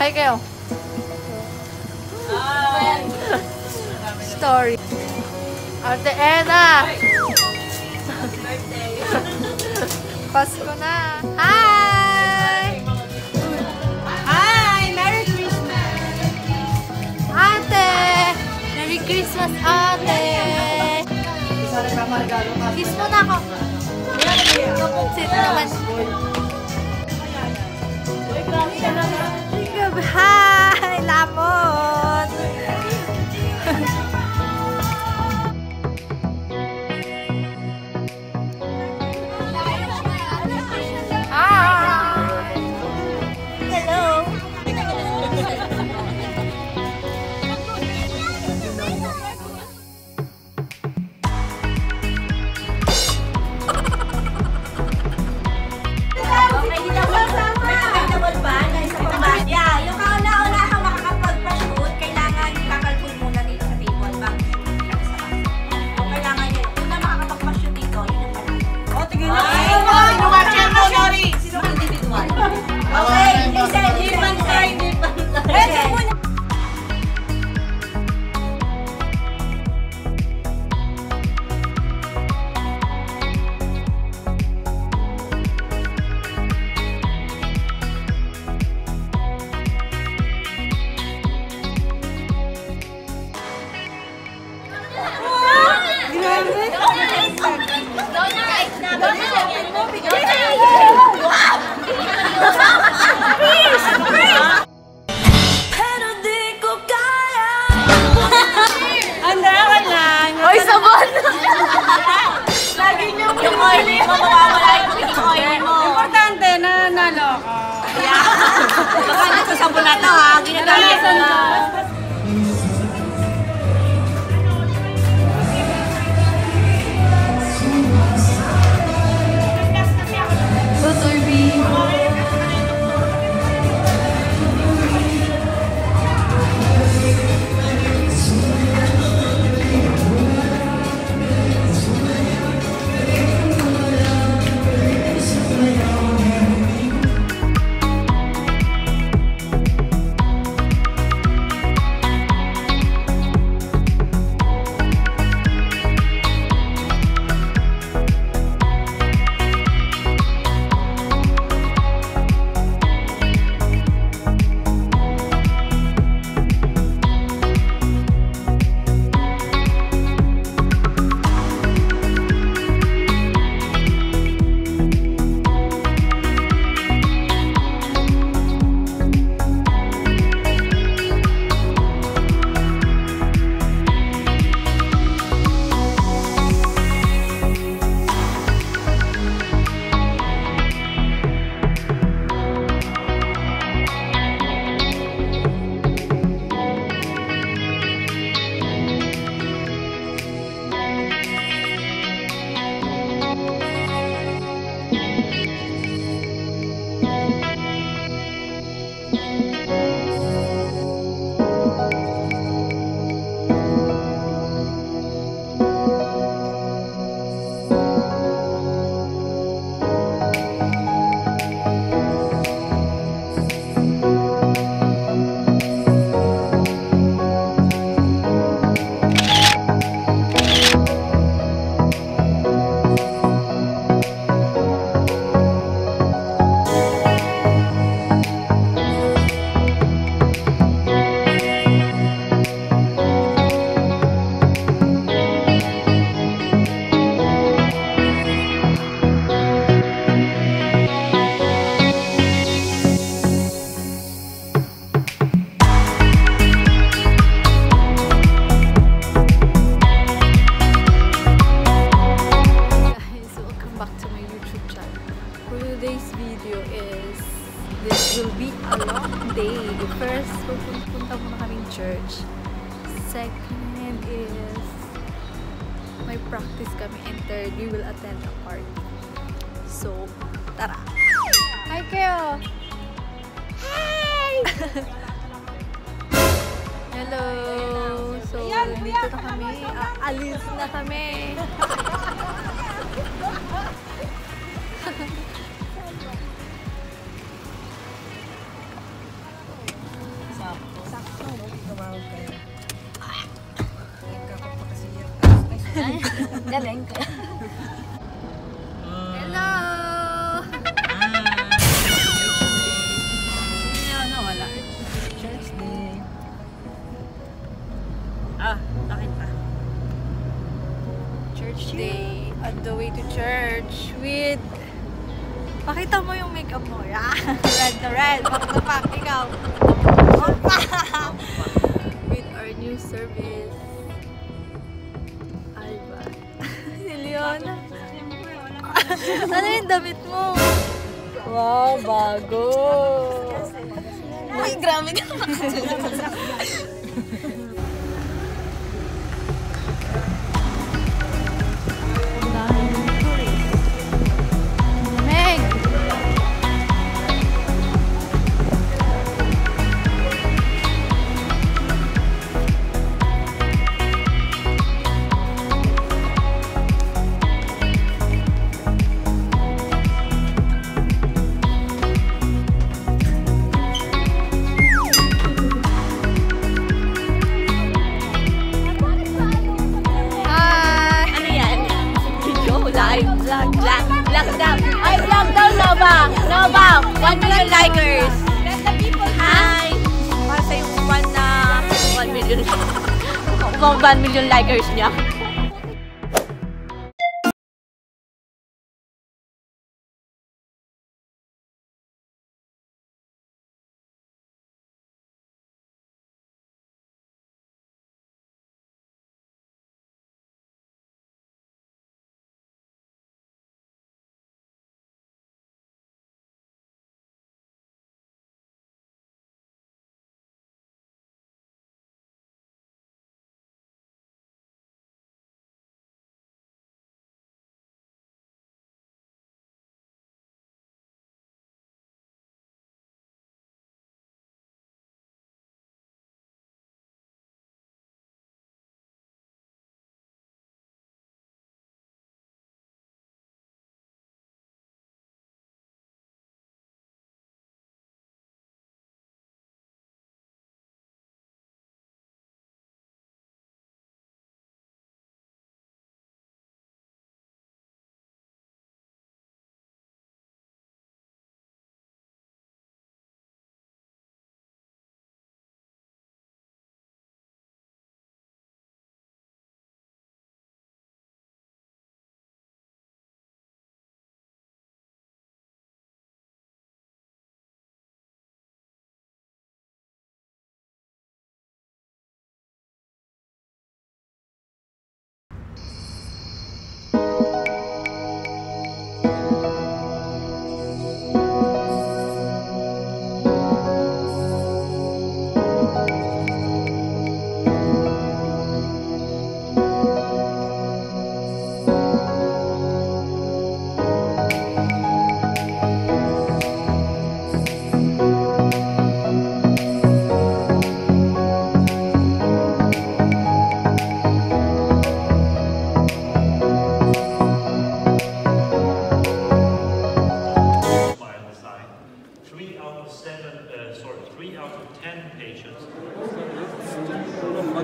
Hi kayo. Story. Ate Ena! Pasko na! Hi! Hi! Merry Christmas! Ate! Merry Christmas, ate! Kiss mo na ako. Sit naman. Hi! Lamon! Importante na naloko. Baka nagsasabon na ito ha. Ginagamit na. First, pupunta muna kaming church. Second is may practice kami. And third, we will attend a party. So, tara! Hi kayo! Hi! Hello! So, dito na kami. Alis na kami! tumawag kayo. Galing ka. Hello! Nawala. Church day. Bakit pa? Church day. On the way to church with... Pakita mo yung makeup mo. Red na red. Back to back. Ikaw. Opa! With our new service. Alba. Si Leona. Ano yung damit mo? Wow, bago. Uy, grabe ka. Meg! Ano yan? Video? Live? Vlog daw. Ay, vlog daw, Nova. Nova, 1 million likers. Hi. Masa yung 1 million. 1 million likers niya.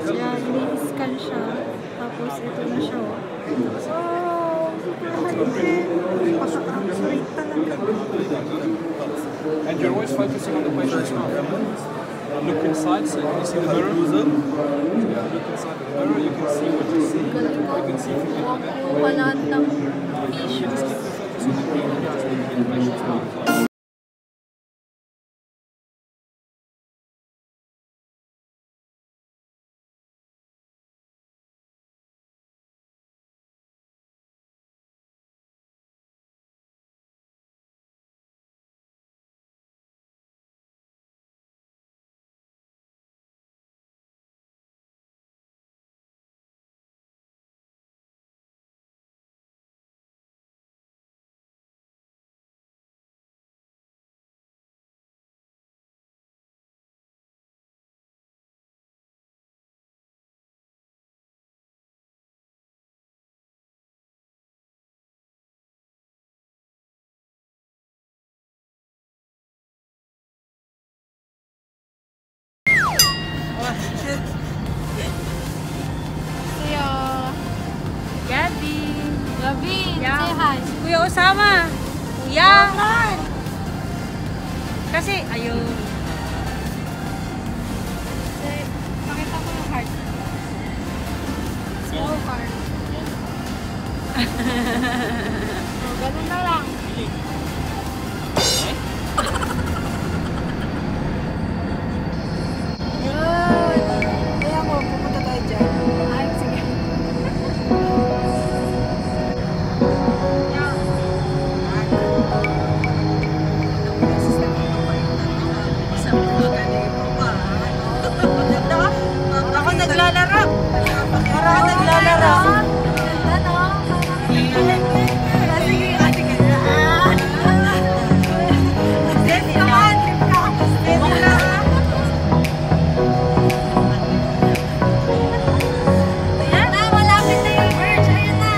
Yan, ini-scan siya. Tapos ito na siya. Wow! Super halipin. Paka-accurate talaga. And you're always focusing on the patient's mouth. Look inside, so you see the mirror. Yeah, look inside the mirror, you can see what you see. You can see if you can Kuha lahat ng tissue. just keep the focus on the breathing, just looking in the patient's mouth. sama. Kuya. Kasi, ayun. Pakita mo yung heart. Small heart. Ganun na lang. Yun. Kaya mo, pupunta tayo dyan. Ay, sige. Ako naglalaro. Para ako naglalaro. Ganda, no? Sige, sige. Trip naman, trip ka. Ayan na, malapit na yung verge. Ayan na.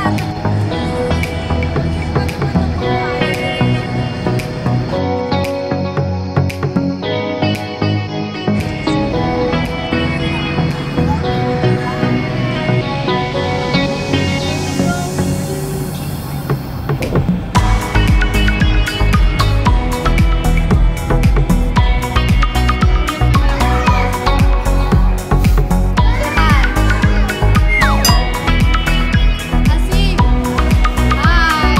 Asik. Hai.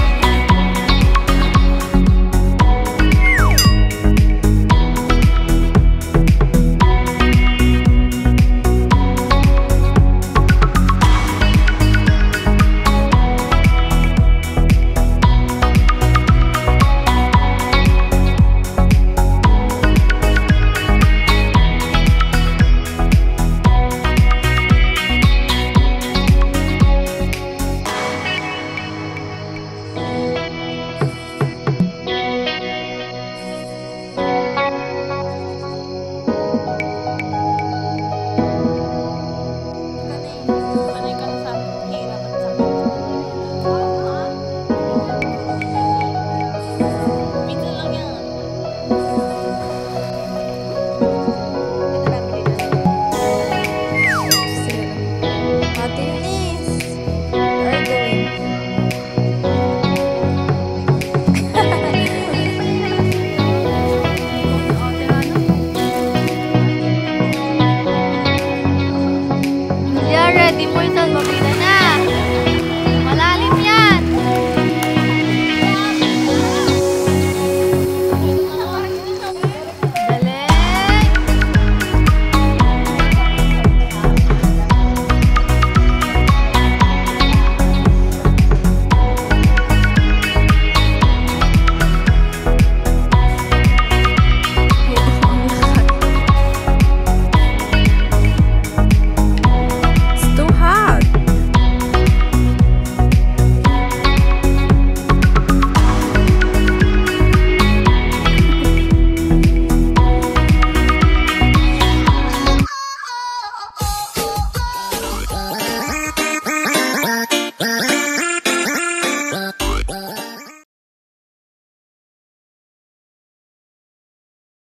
Sanay ka na sa hirap at sakit. Minsan lang yan. Ate Eunice, what are you doing? Yeah, ready mo ito